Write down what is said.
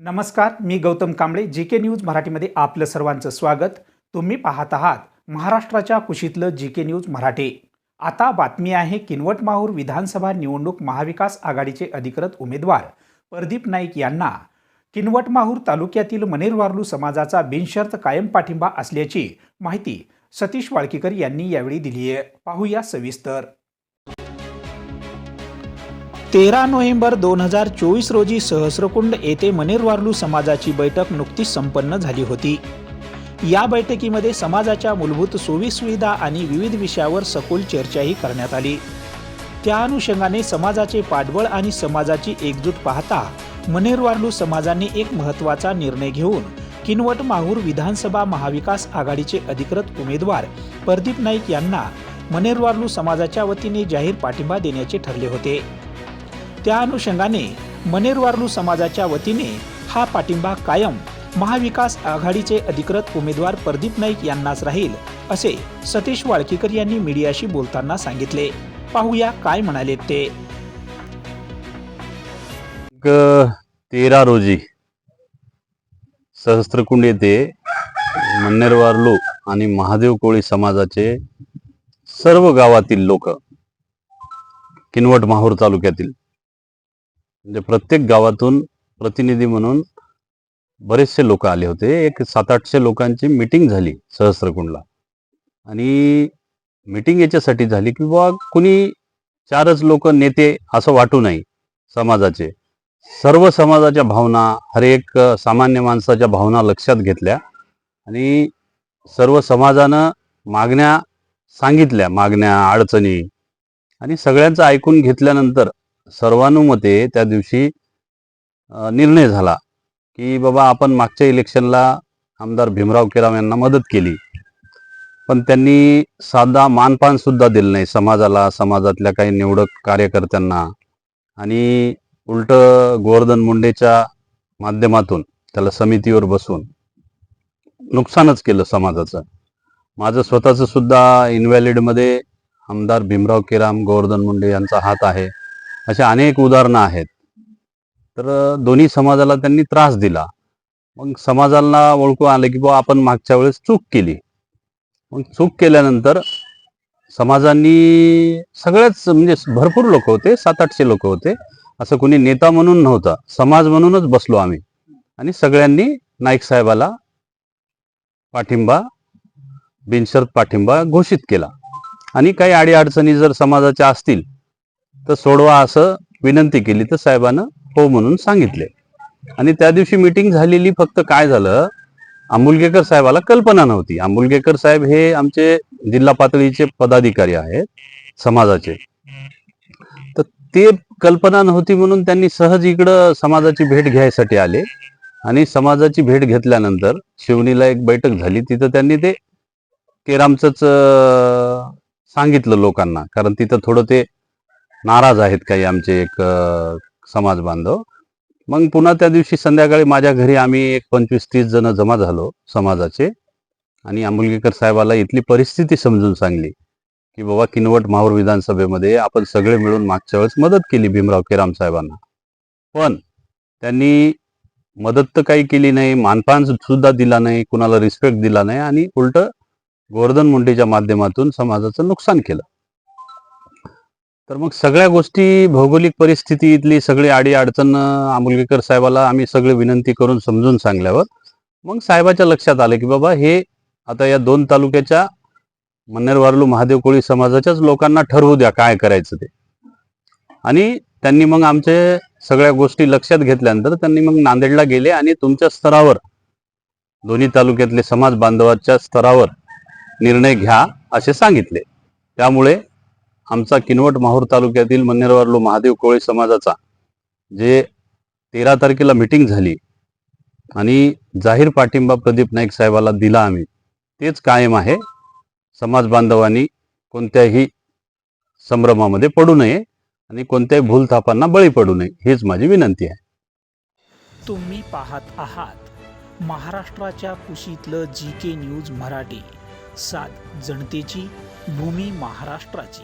नमस्कार, मी Gautam Kamble. GK news मराठीमध्ये आपलं सर्वांचं स्वागत. तुम्ही पाहत आहात महाराष्ट्राच्या कुशीतलं जीके न्यूज मराठी. आता बातमी आहे किनवट माहूर विधानसभा निवडणूक महाविकास आघाडीचे अधिकृत उमेदवार प्रदीप नाईक यांना किनवट माहूर तालुक्यातील मनेरवार्लू समाजाचा बिनशर्त कायम पाठिंबा असल्याची माहिती सतीश वाळकीकर यांनी यावेळी दिली आहे. पाहूया सविस्तर. 13 नोव्हेंबर 2024 रोजी सहस्रकुंड येथे मनेरवार्लू समाजाची बैठक नुकतीच संपन्न झाली होती. या बैठकीमध्ये समाजाच्या मूलभूत सोयीसुविधा आणि विविध विषयावर सखोल चर्चाही करण्यात आली. त्या अनुषंगाने समाजाचे पाठबळ आणि समाजाची एकजूट पाहता मनेरवार्लू समाजाने एक महत्त्वाचा निर्णय घेऊन किनवट माहूर विधानसभा महाविकास आघाडीचे अधिकृत उमेदवार प्रदीप नाईक यांना मनेरवार्लू समाजाच्या वतीने जाहीर पाठिंबा देण्याचे ठरले होते. त्या अनुषंगाने मनेरवार्लू समाजाच्या वतीने हा पाठिंबा कायम महाविकास आघाडीचे अधिकृत उमेदवार प्रदीप नाईक यांनाच राहील, असे सतीश वाळकीकर यांनी मीडियाशी बोलताना सांगितले. पाहूया काय म्हणाले ते. 13 रोजी सहस्त्रकुंड येथे मनेरवार्लू आणि महादेव कोळी समाजाचे सर्व गावातील लोक, किनवट माहूर तालुक्यातील म्हणजे प्रत्येक गावातून प्रतिनिधी म्हणून बरेचसे लोक आले होते. एक 700-800 लोकांची मीटिंग झाली सहस्त्रकुंडला. आणि मीटिंग याच्यासाठी झाली की बाबा कुणी 4च लोक नेते असं वाटू नये. समाजाचे सर्व समाजाच्या भावना, हर एक सामान्य माणसाच्या भावना लक्षात घेतल्या आणि सर्व समाजानं मागण्या सांगितल्या, मागण्या अडचणी, आणि सगळ्यांचं ऐकून घेतल्यानंतर सर्वानुमते त्या दिवशी निर्णय झाला की बाबा आपण मागच्या इलेक्शनला आमदार भीमराव केराम यांना मदत केली, पण त्यांनी साधा मानपान सुद्धा दिलं नाही समाजाला, समाजातल्या काही निवडक कार्यकर्त्यांना, आणि उलट गोवर्धन मुंडेच्या माध्यमातून त्याला समितीवर बसवून नुकसानच केलं समाजाचं. माझं स्वतःचं सुद्धा इनव्हॅलिडमध्ये आमदार भीमराव केराम, गोवर्धन मुंडे यांचा हात आहे. अशा अनेक उदाहरणं आहेत. तर दोन्ही समाजाला त्यांनी त्रास दिला. मग समाजाला ओळखू आलं की बाबा आपण मागच्या वेळेस चूक केली. मग चूक केल्यानंतर समाजांनी सगळेच म्हणजे भरपूर लोक होते, 700-800 लोक होते, असं कोणी नेता म्हणून नव्हता, समाज म्हणूनच बसलो आम्ही, आणि सगळ्यांनी नाईक साहेबाला पाठिंबा, बिनशर्त पाठिंबा घोषित केला. आणि काही अडीअडचणी जर समाजाच्या असतील तर सोडवा असं विनंती केली, तर साहेबानं हो म्हणून सांगितले. आणि त्या दिवशी मीटिंग झालेली, फक्त काय झालं, आंबुलगेकर साहेबाला कल्पना नव्हती. आंबुलगेकर साहेब हे आमचे जिल्हा पातळीचे पदाधिकारी आहेत समाजाचे. तर ते कल्पना नव्हती म्हणून त्यांनी सहज इकडं समाजाची भेट घ्यायसाठी आले. आणि समाजाची भेट घेतल्यानंतर शिवणीला एक बैठक झाली, तिथं त्यांनी ते केरामचंच सांगितलं लोकांना, कारण तिथं थोडं ते नाराज आहेत काही आमचे एक समाज बांधव. मग पुन्हा त्या दिवशी संध्याकाळी माझ्या घरी आम्ही एक 25-30 जण जमा झालो समाजाचे, आणि आंबुलगेकर साहेबाला इथली परिस्थिती समजून सांगली की बाबा किनवट माहूर विधानसभेमध्ये आपण सगळे मिळून मागच्या वेळेस मदत केली भीमराव केराम साहेबांना, पण त्यांनी मदत तर काही केली नाही, मानपान सुद्धा दिला नाही, कुणाला रिस्पेक्ट दिला नाही, आणि उलट गोवर्धन मुंडेच्या माध्यमातून समाजाचं नुकसान केलं. तर मग सगळ्या गोष्टी, भौगोलिक परिस्थिती, इथली सगळी आडी अडचण आंबुलगेकर साहेबाला आम्ही सगळे विनंती करून समजून सांगल्यावर मग साहेबाच्या लक्षात आलं की बाबा हे आता या 2 तालुक्याच्या मनेरवार्लू महादेव कोळी समाजाच्याच लोकांना ठरवू द्या काय करायचं ते. आणि त्यांनी मग आमचे सगळ्या गोष्टी लक्षात घेतल्यानंतर त्यांनी मग नांदेडला गेले आणि तुमच्या स्तरावर, दोन्ही तालुक्यातले समाज बांधवाच्या स्तरावर निर्णय घ्या असे सांगितले. त्यामुळे आमचा किनवट माहूर तालुक्यातील मनेरवार्लू महादेव कोळी समाजाचा जे 13 तारखेला मीटिंग झाली आणि जाहीर पाठिंबा प्रदीप नाईक साहेबाला दिला आम्ही, तेच कायम आहे. समाज बांधवांनी कोणत्याही संभ्रमामध्ये पडू नये आणि कोणत्याही भूलथापांना बळी पडू नये, हीच माझी विनंती आहे. तुम्ही पाहत आहात महाराष्ट्राच्या कुशीतलं जीके न्यूज मराठी. सात जनतेची, भूमी महाराष्ट्राची.